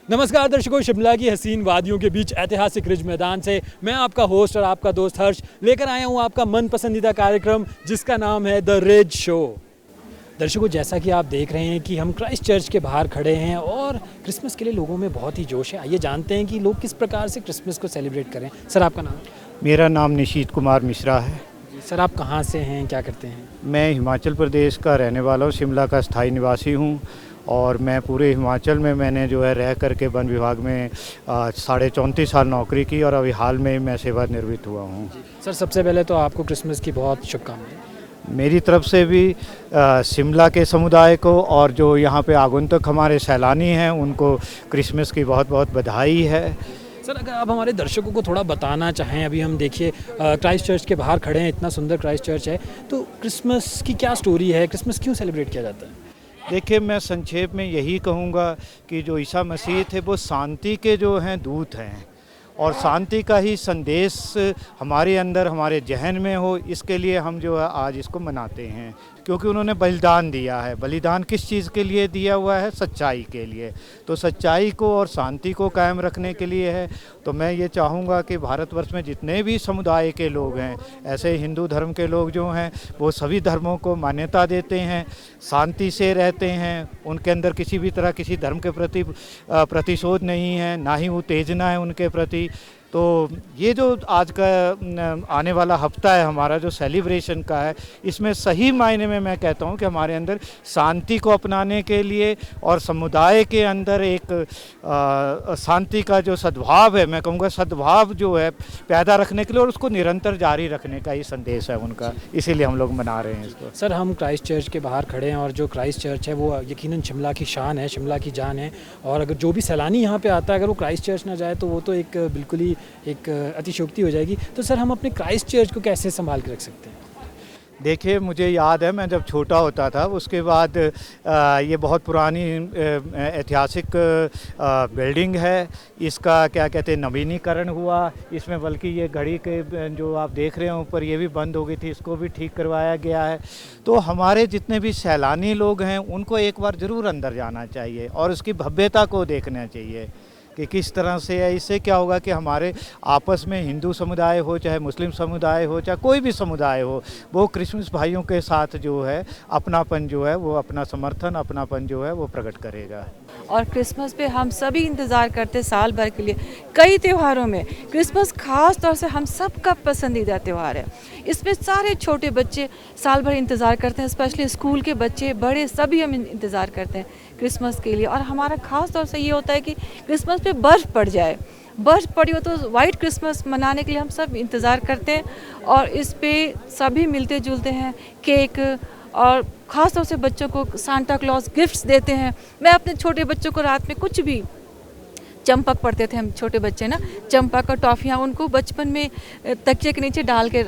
नमस्कार दर्शकों, शिमला की हसीन वादियों के बीच ऐतिहासिक रिज मैदान से मैं आपका होस्ट और आपका दोस्त हर्ष लेकर आया हूँ आपका मन पसंदीदा कार्यक्रम जिसका नाम है द रिज शो। दर्शकों, जैसा कि आप देख रहे हैं कि हम क्राइस्ट चर्च के बाहर खड़े हैं और क्रिसमस के लिए लोगों में बहुत ही जोश है। आइए जानते हैं कि लोग किस प्रकार से क्रिसमस को सेलिब्रेट करें। सर, आपका नाम? मेरा नाम निशीत कुमार मिश्रा है। सर, आप कहाँ से हैं, क्या करते हैं? मैं हिमाचल प्रदेश का रहने वाला हूँ, शिमला का स्थायी निवासी हूँ और मैं पूरे हिमाचल में मैंने जो है रह करके वन विभाग में 34.5 साल नौकरी की और अभी हाल में मैं सेवानिवृत्त हुआ हूँ। सर, सबसे पहले तो आपको क्रिसमस की बहुत शुभकामनाएं। मेरी तरफ से भी शिमला के समुदाय को और जो यहाँ पे आगंतुक हमारे सैलानी हैं उनको क्रिसमस की बहुत बहुत बधाई है। सर, अगर आप हमारे दर्शकों को थोड़ा बताना चाहें, अभी हम देखिए क्राइस्ट चर्च के बाहर खड़े हैं, इतना सुंदर क्राइस्ट चर्च है, तो क्रिसमस की क्या स्टोरी है, क्रिसमस क्यों सेलिब्रेट किया जाता है? देखिए, मैं संक्षेप में यही कहूँगा कि जो ईसा मसीह थे वो शांति के जो हैं दूत हैं और शांति का ही संदेश हमारे अंदर हमारे जहन में हो, इसके लिए हम जो है आज इसको मनाते हैं, क्योंकि उन्होंने बलिदान दिया है। बलिदान किस चीज़ के लिए दिया हुआ है? सच्चाई के लिए। तो सच्चाई को और शांति को कायम रखने के लिए है। तो मैं ये चाहूँगा कि भारतवर्ष में जितने भी समुदाय के लोग हैं, ऐसे हिंदू धर्म के लोग जो हैं वो सभी धर्मों को मान्यता देते हैं, शांति से रहते हैं, उनके अंदर किसी भी तरह किसी धर्म के प्रति प्रतिशोध नहीं है, ना ही उत्तेजना है उनके प्रति। तो ये जो आज का आने वाला हफ्ता है हमारा जो सेलिब्रेशन का है, इसमें सही मायने में मैं कहता हूँ कि हमारे अंदर शांति को अपनाने के लिए और समुदाय के अंदर एक शांति का जो सद्भाव है, मैं कहूँगा सद्भाव जो है पैदा रखने के लिए और उसको निरंतर जारी रखने का ही संदेश है उनका, इसीलिए हम लोग मना रहे हैं इसको। सर, हम क्राइस्ट चर्च के बाहर खड़े हैं और जो क्राइस्ट चर्च है वो यकीनन शिमला की शान है, शिमला की जान है, और अगर जो भी सैलानी यहाँ पे आता है अगर वो क्राइस्ट चर्च ना जाए तो वो तो एक बिल्कुल ही एक अतिशयोक्ति हो जाएगी। तो सर, हम अपने क्राइस्ट चर्च को कैसे संभाल के रख सकते हैं? देखिए, मुझे याद है मैं जब छोटा होता था उसके बाद ये बहुत पुरानी ऐतिहासिक बिल्डिंग है, इसका क्या कहते हैं नवीनीकरण हुआ। इसमें बल्कि ये घड़ी के जो आप देख रहे हैं ऊपर ये भी बंद हो गई थी, इसको भी ठीक करवाया गया है। तो हमारे जितने भी सैलानी लोग हैं उनको एक बार ज़रूर अंदर जाना चाहिए और उसकी भव्यता को देखना चाहिए कि किस तरह से है। इससे क्या होगा कि हमारे आपस में हिंदू समुदाय हो चाहे मुस्लिम समुदाय हो चाहे कोई भी समुदाय हो, वो क्रिसमस भाइयों के साथ जो है अपनापन जो है वो अपना समर्थन अपनापन जो है वो प्रकट करेगा। और क्रिसमस पे हम सभी इंतज़ार करते साल भर के लिए। कई त्योहारों में क्रिसमस खास तौर से हम सबका पसंदीदा त्यौहार है। इसमें सारे छोटे बच्चे साल भर इंतज़ार करते हैं, स्पेशली स्कूल के बच्चे बड़े सभी हम इंतज़ार करते हैं क्रिसमस के लिए। और हमारा ख़ास तौर से ये होता है कि क्रिसमस पे बर्फ़ पड़ जाए, बर्फ़ पड़ी हो तो वाइट क्रिसमस मनाने के लिए हम सब इंतज़ार करते हैं और इस पे सभी मिलते जुलते हैं, केक और ख़ास तौर से बच्चों को सांता क्लॉज गिफ्ट्स देते हैं। मैं अपने छोटे बच्चों को रात में कुछ भी चंपक पढ़ते थे, हम छोटे बच्चे ना, चंपक और टॉफ़ियाँ उनको बचपन में तकिए के नीचे डाल के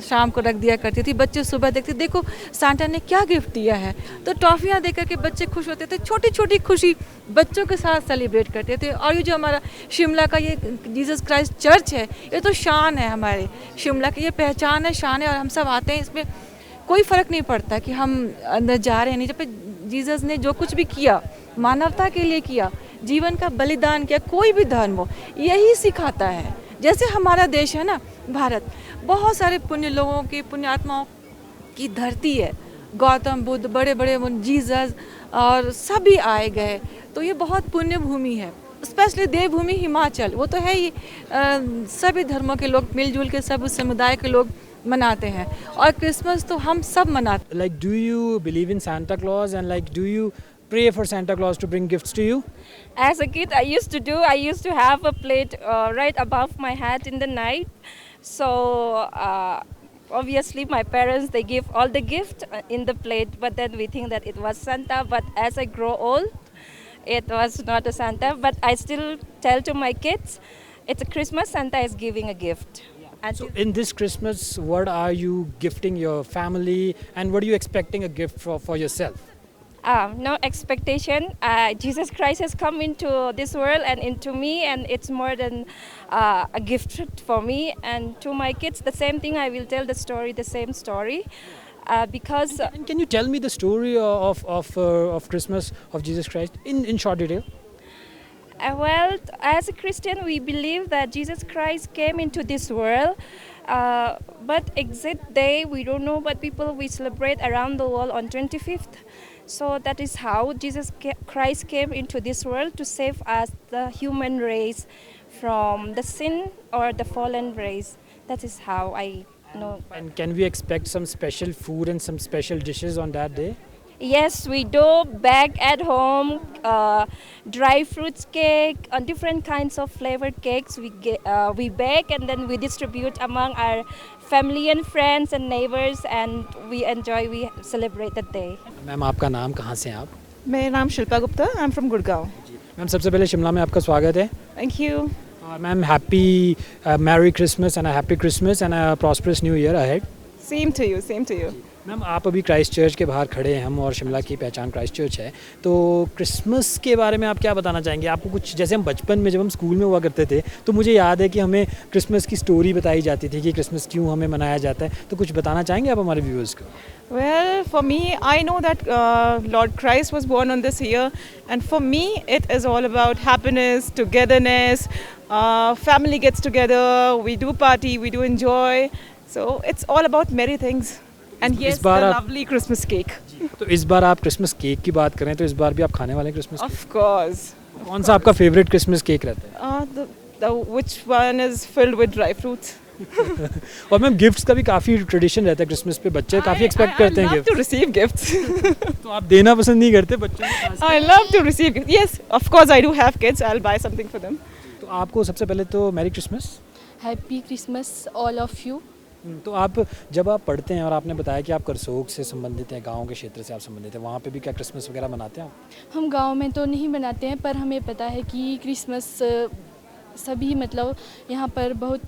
शाम को रख दिया करती थी। बच्चे सुबह देखते देखो सांता ने क्या गिफ्ट दिया है, तो टॉफ़ियाँ देकर के बच्चे खुश होते थे। छोटी छोटी खुशी बच्चों के साथ सेलिब्रेट करते थे। और ये जो हमारा शिमला का ये जीसस क्राइस्ट चर्च है, ये तो शान है हमारे शिमला की, ये पहचान है, शान है। और हम सब आते हैं, इसमें कोई फ़र्क नहीं पड़ता कि हम अंदर जा रहे हैं नहीं। जब जीसस ने जो कुछ भी किया मानवता के लिए किया, जीवन का बलिदान किया, कोई भी धर्म हो यही सिखाता है। जैसे हमारा देश है ना भारत, बहुत सारे पुण्य लोगों की पुण्यात्माओं की धरती है। गौतम बुद्ध, बड़े बड़े जीसस और सभी आए गए, तो ये बहुत पुण्य भूमि है। स्पेशली देवभूमि हिमाचल, वो तो है ही, सभी धर्मों के लोग मिलजुल के सब उस समुदाय के लोग मनाते हैं। और क्रिसमस तो हम सब मनाते हैं। Like, do you believe in Santa Claus and like do you pray for Santa Claus to bring gifts to you? As a kid, I used to have a plate right above my head in the night. So obviously my parents, they give all the gift in the plate, but then we think that it was Santa. But as I grow old, it was not a Santa. But I still tell to my kids, it's a Christmas, Santa is giving a gift. So in this Christmas, what are you gifting your family and what are you expecting a gift for yourself? No expectation. Jesus Christ has come into this world and into me, and it's more than a gift for me. And to my kids, the same thing. I will tell the story, the same story, because. And can you tell me the story of Christmas of Jesus Christ in short detail? Well, as a Christian, we believe that Jesus Christ came into this world. But exact day, we don't know, but people we celebrate around the world on 25th. So that is how Christ came into this world to save us, the human race, from the sin or the fallen race. That is how I know. And can we expect some special food and some special dishes on that day? Yes, we do bake at home, dry fruits cake, different kinds of flavored cakes. We bake and then we distribute among our family and friends and neighbors, and we celebrate that day. Ma'am आपका नाम, कहाँ से हैं आप? मेरा नाम Shilpa Gupta, I am from Gurgaon. Ma'am सबसे पहले शिमला में आपका स्वागत है। Thank you. Ma'am happy merry Christmas and happy Christmas and prosperous new year ahead. Same to you, same to you. Ma'am आप अभी क्राइस्ट चर्च के बाहर खड़े हैं हम, और शिमला की पहचान क्राइस्ट चर्च है, तो क्रिसमस के बारे में आप क्या बताना चाहेंगे? आपको कुछ, जैसे हम बचपन में जब हम स्कूल में हुआ करते थे तो मुझे याद है कि हमें क्रिसमस की स्टोरी बताई जाती थी कि क्रिसमस क्यों हमें मनाया जाता है, तो कुछ बताना चाहेंगे आप हमारे व्यूअर्स को? Well, for me, I know that Lord Christ was born on this year, and for me, it is all about happiness, togetherness, family gets together, we do party, we do enjoy, so it's all about merry things. And yes, the lovely Christmas cake. तो इस बार आप Christmas cake की बात करें तो इस बार भी आप खाने वाले हैं क्रिसमस केक? Of course. कौन सा आपका फेवरेट क्रिसमस केक रहता है? Which one is filled with dry fruits? और मैम गिफ्ट्स का भी काफ़ी ट्रेडिशन रहता है क्रिसमस पे, बच्चे काफ़ी एक्सपेक्ट करते हैं I love gift. to receive gifts. तो आप देना पसंद नहीं करते बच्चों को खास? I love to receive gifts. Yes, of course I do have kids. I'll buy something for them. तो आपको सबसे पहले तो merry Christmas. Happy Christmas all of you. तो आप जब आप पढ़ते हैं, और आपने बताया कि आप करसोग से संबंधित हैं, गांव के क्षेत्र से आप संबंधित हैं, वहाँ पे भी क्या क्रिसमस वगैरह मनाते हैं आप? हम गांव में तो नहीं मनाते हैं, पर हमें पता है कि क्रिसमस सभी मतलब यहाँ पर बहुत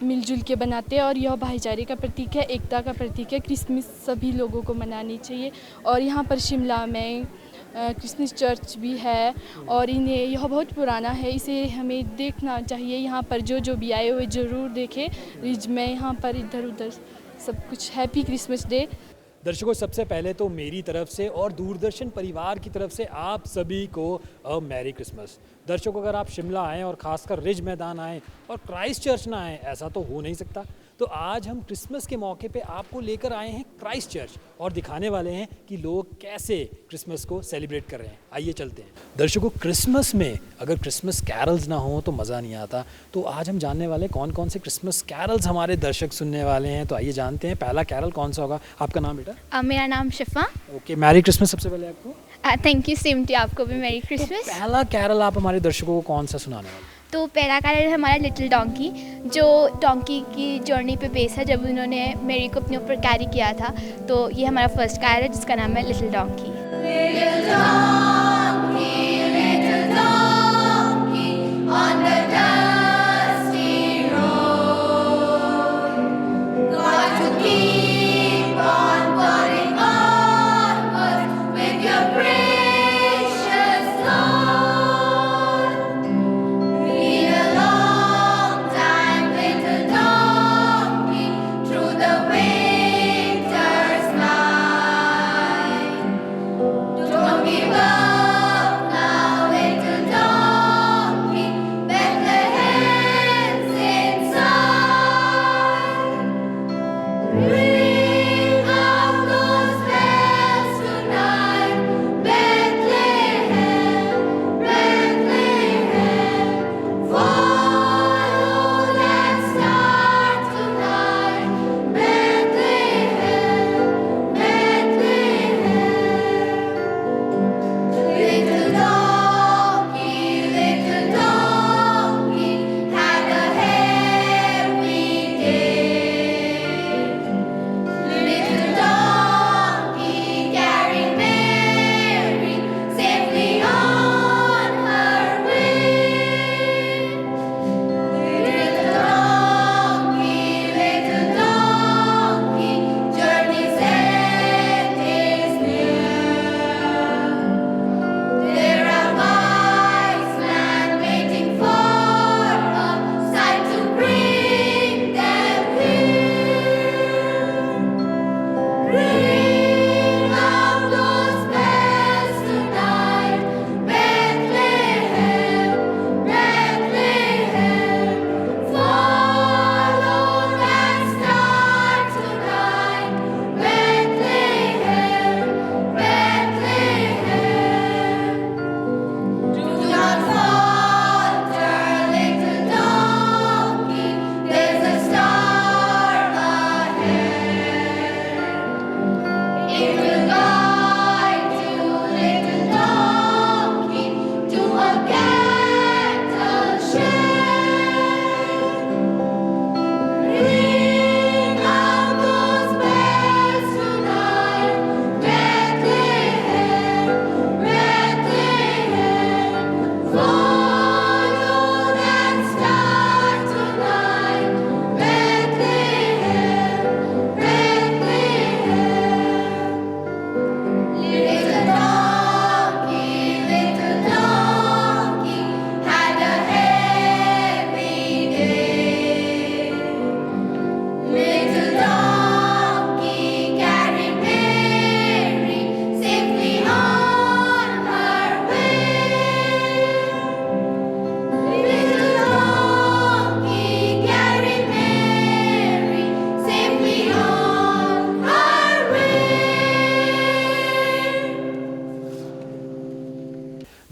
मिलजुल के बनाते हैं, और यह भाईचारे का प्रतीक है, एकता का प्रतीक है। क्रिसमस सभी लोगों को मनानी चाहिए, और यहाँ पर शिमला में क्रिसमस चर्च भी है, और इन्हें यह बहुत पुराना है, इसे हमें देखना चाहिए। यहाँ पर जो भी आए हुए ज़रूर देखें। रिज में यहाँ पर इधर उधर सब कुछ। Happy Christmas day. दर्शकों, सबसे पहले तो मेरी तरफ से और दूरदर्शन परिवार की तरफ से आप सभी को मैरी क्रिसमस। दर्शकों, अगर आप शिमला आएँ और ख़ासकर रिज मैदान आएँ और क्राइस्ट चर्च ना आएँ, ऐसा तो हो नहीं सकता। तो आज हम क्रिसमस के मौके पे आपको लेकर आए हैं क्राइस्ट चर्च, और दिखाने वाले हैं कि लोग कैसे क्रिसमस को सेलिब्रेट कर रहे हैं। आइए चलते हैं। दर्शकों, क्रिसमस में अगर क्रिसमस कैरल्स ना हो तो मज़ा नहीं आता, तो आज हम जानने वाले कौन कौन से क्रिसमस कैरल्स हमारे दर्शक सुनने वाले हैं। तो आइए जानते हैं पहला कैरल कौन सा होगा। आपका नाम बेटा? मेरा नाम शिफा। ओके, मैरी क्रिसमस सबसे पहले आपको। थैंक यू, सेम टू आपको भी मैरी तो क्रिसमस। पहला कैरल आप हमारे दर्शकों को कौन सा सुनाने वाले? तो पहला कैरल है हमारा लिटिल डोंकी, जो डोंकी की जर्नी पे बेस है, जब उन्होंने मैरी को अपने ऊपर कैरी किया था। तो ये हमारा फर्स्ट कैरल है जिसका नाम है little donkey. Don't give up now, little donkey.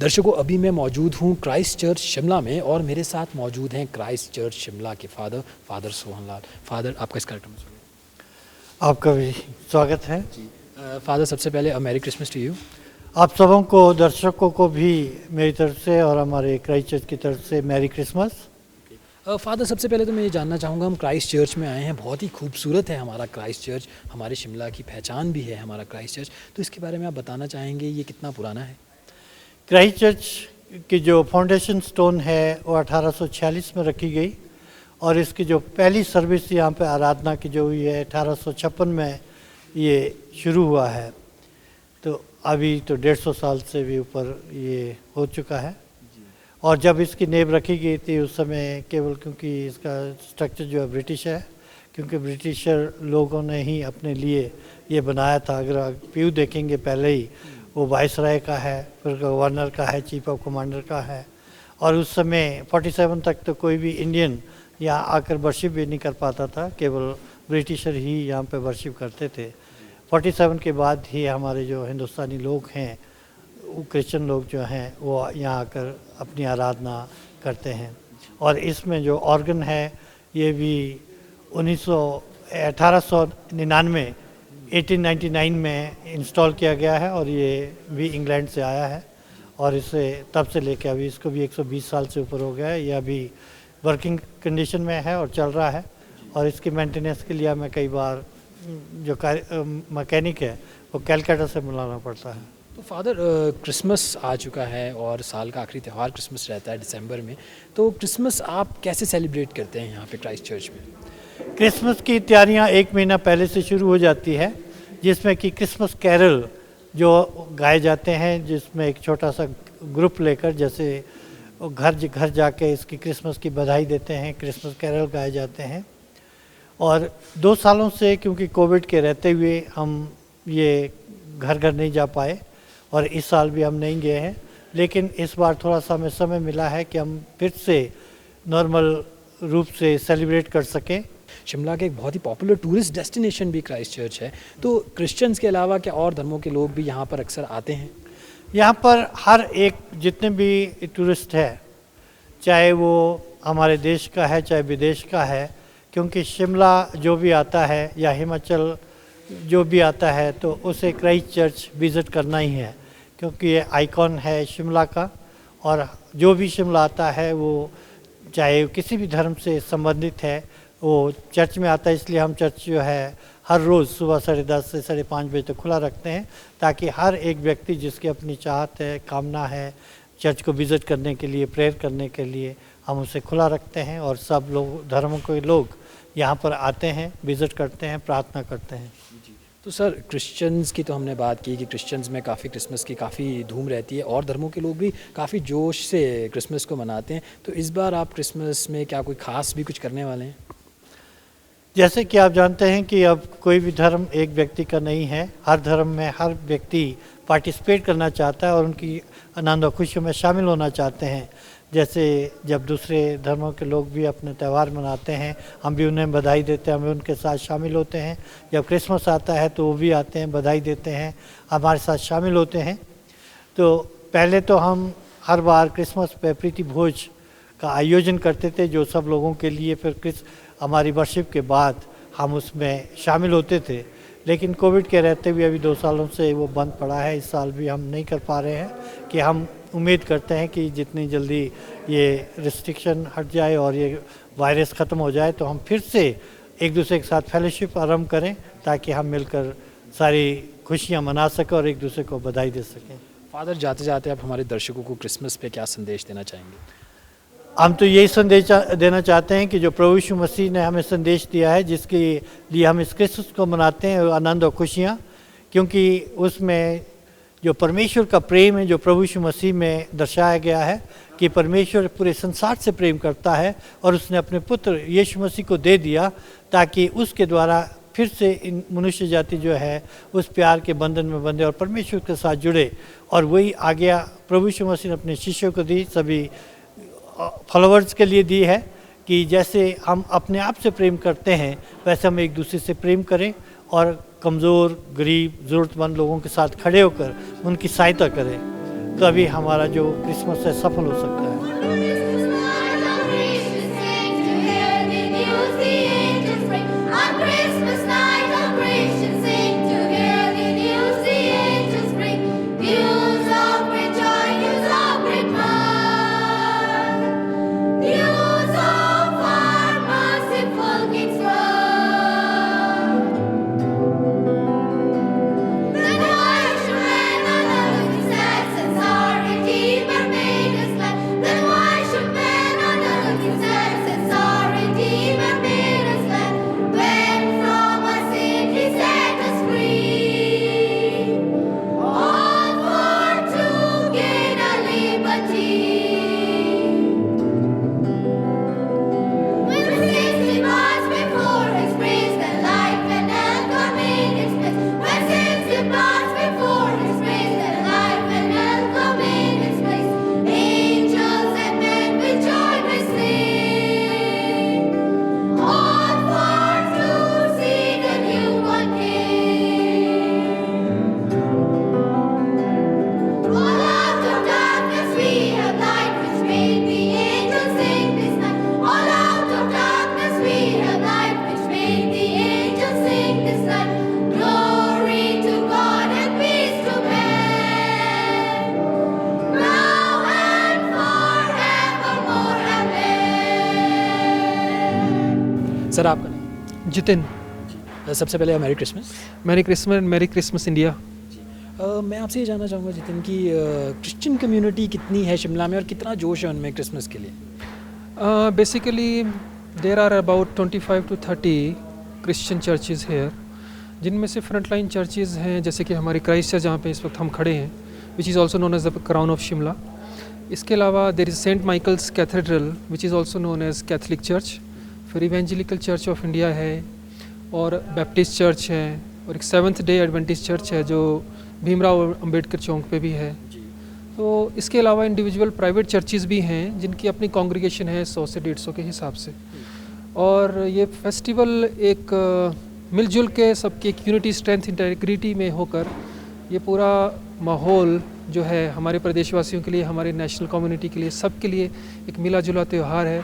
दर्शकों, अभी मैं मौजूद हूँ क्राइस्ट चर्च शिमला में और मेरे साथ मौजूद हैं क्राइस्ट चर्च शिमला के फादर सोहन लाल। फादर, आपका इस कार्यक्रम में स्वागत। आपका भी स्वागत है। फादर, सबसे पहले मैरी क्रिसमस टू यू। आप सबों को, दर्शकों को भी मेरी तरफ से और हमारे क्राइस्ट चर्च की तरफ से मैरी क्रिसमस। फादर, सबसे पहले तो मैं ये जानना चाहूँगा, हम क्राइस्ट चर्च में आए हैं, बहुत ही खूबसूरत है हमारा क्राइस्ट चर्च, हमारे शिमला की पहचान भी है हमारा क्राइस्ट चर्च, तो इसके बारे में आप बताना चाहेंगे ये कितना पुराना है? क्राइस्ट चर्च की जो फाउंडेशन स्टोन है वो 1846 में रखी गई और इसकी जो पहली सर्विस यहाँ पे आराधना की जो हुई है 1856 में ये शुरू हुआ है। तो अभी तो 150 साल से भी ऊपर ये हो चुका है। और जब इसकी नींव रखी गई थी उस समय केवल क्योंकि इसका स्ट्रक्चर जो है ब्रिटिश है, क्योंकि ब्रिटिशर लोगों ने ही अपने लिए ये बनाया था। अगर आप व्यू देखेंगे पहले ही वो वाइसराय का है, फिर गवर्नर का है, चीफ ऑफ कमांडर का है। और उस समय 47 तक तो कोई भी इंडियन यहाँ आकर वर्शिप भी नहीं कर पाता था, केवल ब्रिटिशर ही यहाँ पे वर्शिप करते थे। 47 के बाद ही हमारे जो हिंदुस्तानी लोग हैं, क्रिश्चियन लोग जो हैं वो यहाँ आकर अपनी आराधना करते हैं। और इसमें जो ऑर्गन है ये भी 1899 1899 में इंस्टॉल किया गया है और ये भी इंग्लैंड से आया है और इसे तब से लेकर अभी इसको भी 120 साल से ऊपर हो गया है। यह अभी वर्किंग कंडीशन में है और चल रहा है और इसकी मेंटेनेंस के लिए हमें कई बार जो मैकेनिक है वो कैलकाटा से बुलाना पड़ता है। तो फादर, क्रिसमस आ चुका है और साल का आखिरी त्यौहार क्रिसमस रहता है दिसंबर में, तो क्रिसमस आप कैसे सेलिब्रेट करते हैं यहाँ पे क्राइस्ट चर्च में? क्रिसमस की तैयारियाँ 1 महीना पहले से शुरू हो जाती है, जिसमें कि क्रिसमस कैरल जो गाए जाते हैं, जिसमें एक छोटा सा ग्रुप लेकर जैसे घर घर जाके इसकी क्रिसमस की बधाई देते हैं, क्रिसमस कैरल गाए जाते हैं। और 2 सालों से क्योंकि कोविड के रहते हुए हम ये घर घर नहीं जा पाए और इस साल भी हम नहीं गए हैं, लेकिन इस बार थोड़ा सा हमें समय मिला है कि हम फिर से नॉर्मल रूप से सेलिब्रेट कर सकें। शिमला के एक बहुत ही पॉपुलर टूरिस्ट डेस्टिनेशन भी क्राइस्ट चर्च है, तो क्रिश्चियंस के अलावा क्या और धर्मों के लोग भी यहाँ पर अक्सर आते हैं? यहाँ पर हर एक जितने भी टूरिस्ट है, चाहे वो हमारे देश का है चाहे विदेश का है, क्योंकि शिमला जो भी आता है या हिमाचल जो भी आता है तो उसे क्राइस्ट चर्च विज़िट करना ही है, क्योंकि ये आइकॉन है शिमला का। और जो भी शिमला आता है वो चाहे किसी भी धर्म से संबंधित है वो चर्च में आता है। इसलिए हम चर्च जो है हर रोज़ सुबह 10:30 से 5:30 बजे तक खुला रखते हैं, ताकि हर एक व्यक्ति जिसकी अपनी चाहत है, कामना है चर्च को विज़िट करने के लिए, प्रेयर करने के लिए, हम उसे खुला रखते हैं। और सब लोग, धर्मों के लोग यहाँ पर आते हैं, विज़िट करते हैं, प्रार्थना करते हैं। तो सर, क्रिश्चियंस की तो हमने बात की कि क्रिश्चियंस में काफ़ी क्रिसमस की काफ़ी धूम रहती है और धर्मों के लोग भी काफ़ी जोश से क्रिसमस को मनाते हैं, तो इस बार आप क्रिसमस में क्या कोई ख़ास भी कुछ करने वाले हैं? जैसे कि आप जानते हैं कि अब कोई भी धर्म एक व्यक्ति का नहीं है, हर धर्म में हर व्यक्ति पार्टिसिपेट करना चाहता है और उनकी आनंद और खुशियों में शामिल होना चाहते हैं। जैसे जब दूसरे धर्मों के लोग भी अपने त्यौहार मनाते हैं, हम भी उन्हें बधाई देते हैं, हम भी उनके साथ शामिल होते हैं। जब क्रिसमस आता है तो वो भी आते हैं, बधाई देते हैं, हमारे साथ शामिल होते हैं। तो पहले तो हम हर बार क्रिसमस पे प्रीति भोज का आयोजन करते थे, जो सब लोगों के लिए फिर हमारी वर्शिप के बाद हम उसमें शामिल होते थे। लेकिन कोविड के रहते हुए अभी 2 सालों से वो बंद पड़ा है, इस साल भी हम नहीं कर पा रहे हैं। कि हम उम्मीद करते हैं कि जितनी जल्दी ये रिस्ट्रिक्शन हट जाए और ये वायरस ख़त्म हो जाए तो हम फिर से एक दूसरे के साथ फेलोशिप आरंभ करें, ताकि हम मिलकर सारी खुशियाँ मना सकें और एक दूसरे को बधाई दे सकें। फादर, जाते जाते आप हमारे दर्शकों को क्रिसमस पे क्या संदेश देना चाहेंगे? हम तो यही संदेश देना चाहते हैं कि जो प्रभु यीशु मसीह ने हमें संदेश दिया है, जिसके लिए हम इस क्रिसमस को मनाते हैं, आनंद और खुशियाँ, क्योंकि उसमें जो परमेश्वर का प्रेम है जो प्रभु यीशु मसीह में दर्शाया गया है कि परमेश्वर पूरे संसार से प्रेम करता है और उसने अपने पुत्र यीशु मसीह को दे दिया, ताकि उसके द्वारा फिर से इन मनुष्य जाति जो है उस प्यार के बंधन में बंधे और परमेश्वर के साथ जुड़े। और वही आज्ञा प्रभु यीशु मसीह ने अपने शिष्यों को दी, सभी फॉलोअर्स के लिए दी है कि जैसे हम अपने आप से प्रेम करते हैं वैसे हम एक दूसरे से प्रेम करें और कमज़ोर, गरीब, ज़रूरतमंद लोगों के साथ खड़े होकर उनकी सहायता करें। तभी हमारा जो क्रिसमस है सफल हो सकता है। सर आपका नाम? जितिन। सबसे पहले merry Christmas. Merry Christmas India. मैं आपसे ये जानना चाहूँगा जितिन कि क्रिश्चियन कम्युनिटी कितनी है शिमला में और कितना जोश है उनमें क्रिसमस के लिए? Basically there are about 25 to 30 Christian churches here, जिनमें से फ्रंटलाइन चर्चेज़ हैं जैसे कि हमारी क्राइस्ट चर्च जहाँ पे इस वक्त हम खड़े हैं, which is also known as the crown of Shimla. इसके अलावा there is Saint Michael's cathedral which is also known as Catholic church. फिर इवेंजेलिकल चर्च ऑफ इंडिया है और बैप्टिस्ट चर्च है और एक सेवन्थ डे एडवेंटिस्ट चर्च है जो भीमराव अंबेडकर चौक पे भी है। तो इसके अलावा इंडिविजुअल प्राइवेट चर्चेज़ भी हैं जिनकी अपनी कॉन्ग्रीगेशन है 100 से 150 के हिसाब से। और ये फेस्टिवल एक मिलजुल के सबकी एक यूनिटी स्ट्रेंथ इंटेग्रिटी में होकर ये पूरा माहौल जो है हमारे प्रदेशवासियों के लिए, हमारे नेशनल कम्युनिटी के लिए, सब के लिए एक मिला जुला त्यौहार है।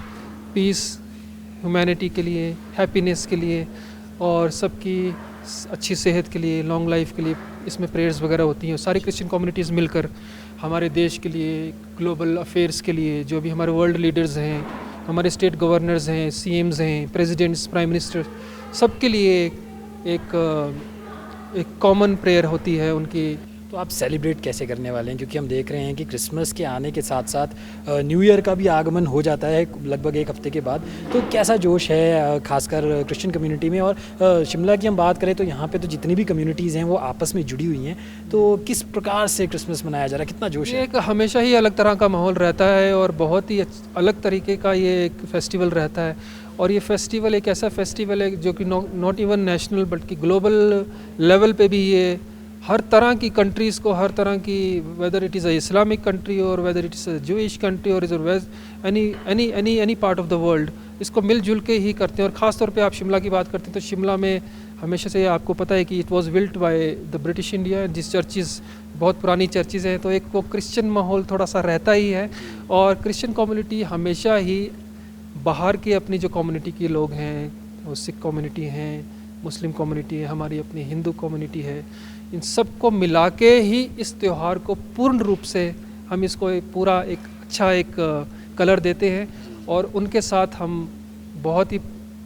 पीस, ह्यूमैनिटी के लिए, हैप्पीनेस के लिए और सबकी अच्छी सेहत के लिए, लॉन्ग लाइफ के लिए इसमें प्रेयर्स वगैरह होती हैं। सारी क्रिश्चियन कम्युनिटीज़ मिलकर हमारे देश के लिए, ग्लोबल अफेयर्स के लिए, जो भी हमारे वर्ल्ड लीडर्स हैं, हमारे स्टेट गवर्नर्स हैं, सीएम्स हैं, प्रेसिडेंट्स, प्राइम मिनिस्टर, सब के लिए एक कॉमन प्रेयर होती है उनकी। तो आप सेलिब्रेट कैसे करने वाले हैं, क्योंकि हम देख रहे हैं कि क्रिसमस के आने के साथ साथ न्यू ईयर का भी आगमन हो जाता है लगभग एक हफ्ते के बाद। तो कैसा जोश है खासकर क्रिश्चियन कम्युनिटी में? और शिमला की हम बात करें तो यहाँ पे तो जितनी भी कम्युनिटीज़ हैं वो आपस में जुड़ी हुई हैं, तो किस प्रकार से क्रिसमस मनाया जा रहा है, कितना जोश है? एक हमेशा ही अलग तरह का माहौल रहता है और बहुत ही अलग तरीके का ये एक फेस्टिवल रहता है। और ये फेस्टिवल एक ऐसा फेस्टिवल है जो कि नॉट इवन नेशनल बल्कि ग्लोबल लेवल पे भी ये हर तरह की कंट्रीज़ को, हर तरह की, whether it is a Islamic country और whether it is a Jewish country और is any part of the world, इसको मिलजुल के ही करते हैं। और ख़ास तौर पे आप शिमला की बात करते हैं तो शिमला में हमेशा से आपको पता है कि it was built by the British India, जिस चर्चेज़ बहुत पुरानी चर्चेज़ हैं, तो एक वो क्रिश्चियन माहौल थोड़ा सा रहता ही है। और क्रिश्चियन कम्युनिटी हमेशा ही बाहर के अपनी जो कम्युनिटी के लोग हैं, वो सिख कम्युनिटी हैं, मुस्लिम कम्युनिटी है, हमारी अपनी हिंदू कम्युनिटी है, इन सब को मिला के ही इस त्यौहार को पूर्ण रूप से हम इसको पूरा एक अच्छा एक कलर देते हैं। और उनके साथ हम बहुत ही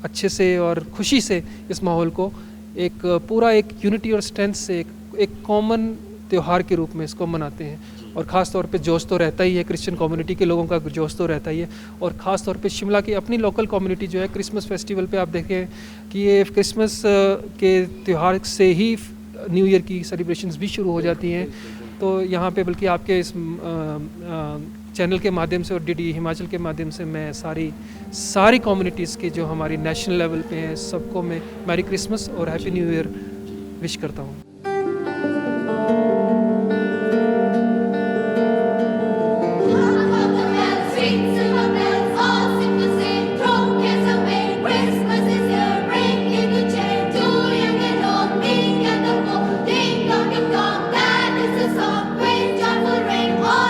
अच्छे से और खुशी से इस माहौल को एक पूरा एक यूनिटी और स्ट्रेंथ से एक कॉमन त्यौहार के रूप में इसको मनाते हैं। और ख़ास तौर पे जोश तो रहता ही है, क्रिश्चियन कम्युनिटी के लोगों का जोश तो रहता ही है। और ख़ास तौर पे शिमला की अपनी लोकल कम्युनिटी जो है, क्रिसमस फेस्टिवल पे आप देखें कि ये क्रिसमस के त्यौहार से ही न्यू ईयर की सेलिब्रेशंस भी शुरू हो जाती हैं। तो यहाँ पे बल्कि आपके इस चैनल के माध्यम से और डीडी हिमाचल के माध्यम से मैं सारी कम्युनिटीज़ के जो हमारी नेशनल लेवल पे हैं सबको मैं मैरी क्रिसमस और हैप्पी न्यू ईयर विश करता हूँ। All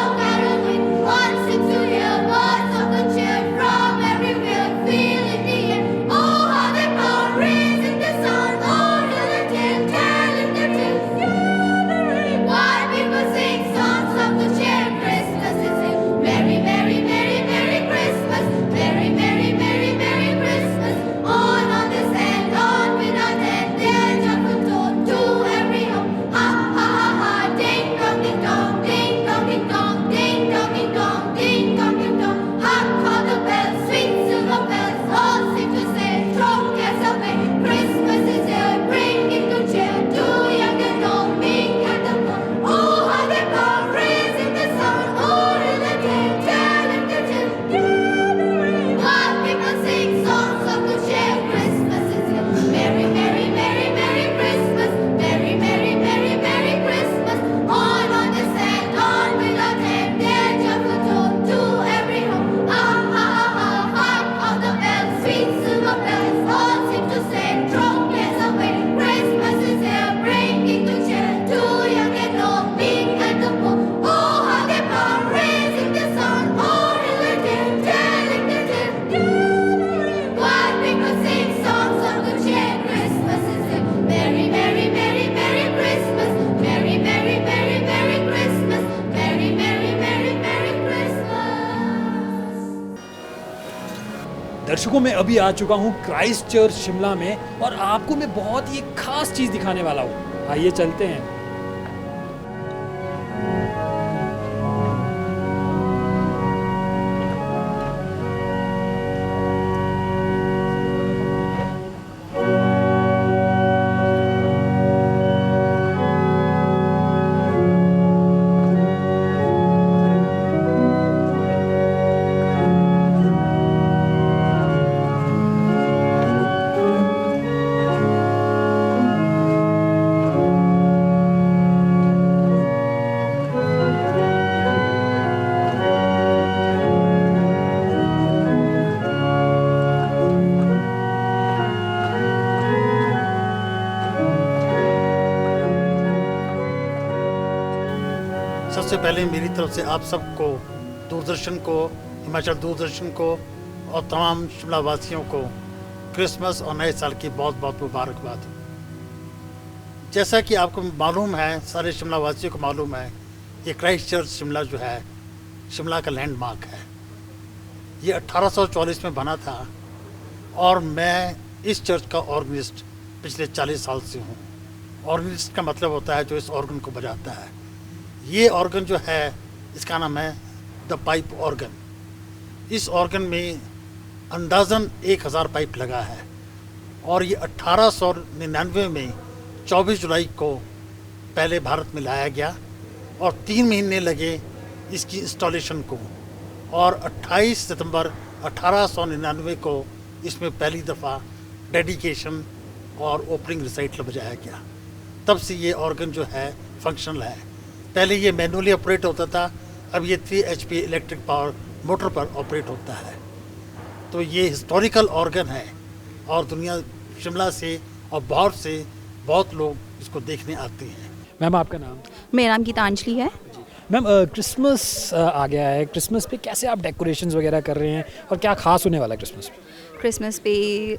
दर्शकों मैं अभी आ चुका हूँ क्राइस्ट चर्च शिमला में और आपको मैं बहुत ही एक खास चीज़ दिखाने वाला हूँ। आइए चलते हैं। सबसे पहले मेरी तरफ से आप सबको, दूरदर्शन को, हिमाचल दूरदर्शन को और तमाम शिमला वासियों को क्रिसमस और नए साल की बहुत बहुत मुबारकबाद। जैसा कि आपको मालूम है, सारे शिमला वासियों को मालूम है, ये क्राइस्ट चर्च शिमला जो है शिमला का लैंडमार्क है। ये 1844 में बना था और मैं इस चर्च का ऑर्गेनिस्ट पिछले 40 साल से हूँ। ऑर्गेनिस्ट का मतलब होता है जो इस ऑर्गन को बजाता है। ये ऑर्गन जो है इसका नाम है द पाइप ऑर्गन। इस ऑर्गन में अंदाज़न 1000 पाइप लगा है और ये 1899 में 24 जुलाई को पहले भारत में लाया गया और 3 महीने लगे इसकी इंस्टॉलेशन को और 28 सितंबर 1899 को इसमें पहली दफ़ा डेडिकेशन और ओपनिंग रिसाइटल बजाया गया। तब से ये ऑर्गन जो है फंक्शनल है। पहले ये मैनुअली ऑपरेट होता था, अब ये 3 HP इलेक्ट्रिक पावर मोटर पर ऑपरेट होता है। तो ये हिस्टोरिकल ऑर्गन है और दुनिया शिमला से और बाहर से बहुत लोग इसको देखने आते हैं। मैम आपका नाम? मेरा नाम गीतांजलि है। मैम क्रिसमस आ गया है, क्रिसमस पे कैसे आप डेकोरेशंस वगैरह कर रहे हैं और क्या खास होने वाला है क्रिसमस पे? क्रिसमस पे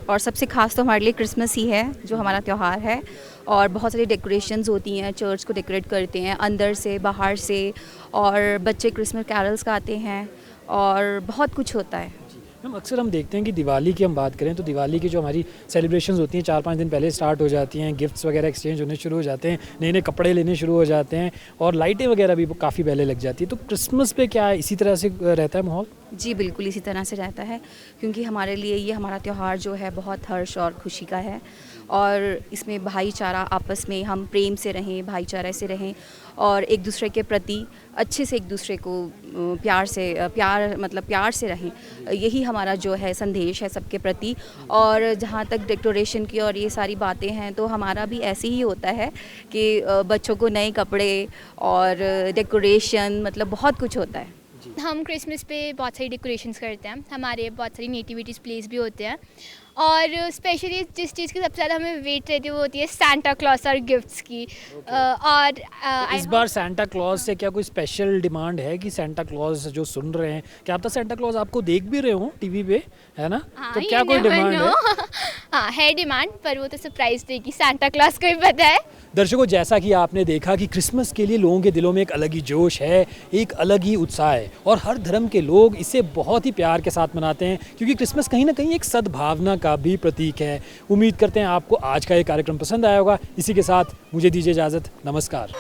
और सबसे ख़ास तो हमारे लिए क्रिसमस ही है जो हमारा त्यौहार है। और बहुत सारी डेकोरेशंस होती हैं, चर्च को डेकोरेट करते हैं अंदर से बाहर से, और बच्चे क्रिसमस कैरल्स गाते हैं और बहुत कुछ होता है। मैम अक्सर हम देखते हैं कि दिवाली की हम बात करें तो दिवाली की जो हमारी सेलिब्रेशंस होती हैं 4-5 दिन पहले स्टार्ट हो जाती हैं, गिफ्ट्स वगैरह एक्सचेंज होने शुरू हो जाते हैं, नए नए कपड़े लेने शुरू हो जाते हैं और लाइटें वगैरह भी काफ़ी पहले लग जाती है। तो क्रिसमस पे क्या इसी तरह से रहता है माहौल? जी बिल्कुल इसी तरह से रहता है, क्योंकि हमारे लिए ये हमारा त्यौहार जो है बहुत हर्ष और खुशी का है और इसमें भाईचारा, आपस में हम प्रेम से रहें, भाईचारा से रहें और एक दूसरे के प्रति अच्छे से एक दूसरे को प्यार से रहें। यही हमारा जो है संदेश है सबके प्रति। और जहाँ तक डेकोरेशन की और ये सारी बातें हैं तो हमारा भी ऐसे ही होता है कि बच्चों को नए कपड़े और डेकोरेशन मतलब बहुत कुछ होता है। हम क्रिसमस पे बहुत सारी डेकोरेशंस करते हैं, हमारे बहुत सारी नेटिविटीज़ प्लेस भी होते हैं और स्पेशली जिस चीज़ की सबसे ज़्यादा हमें वेट रहती है वो होती है सांता क्लॉज और गिफ्ट्स की। और इस बार सांता क्लॉज से क्या कोई स्पेशल डिमांड है कि सांता क्लॉज जो सुन रहे हैं, क्या पता सांता क्लॉज आपको देख भी रहे हो टीवी पे, है ना? हाँ, तो क्या कोई डिमांड है? हाँ है डिमांड, पर वो तो सरप्राइज देगी, सांता क्लॉज को भी पता है। दर्शकों जैसा कि आपने देखा कि क्रिसमस के लिए लोगों के दिलों में एक अलग ही जोश है, एक अलग ही उत्साह है और हर धर्म के लोग इसे बहुत ही प्यार के साथ मनाते हैं क्योंकि क्रिसमस कहीं ना कहीं एक सद्भावना का भी प्रतीक है। उम्मीद करते हैं आपको आज का ये कार्यक्रम पसंद आया होगा। इसी के साथ मुझे दीजिए इजाज़त। नमस्कार।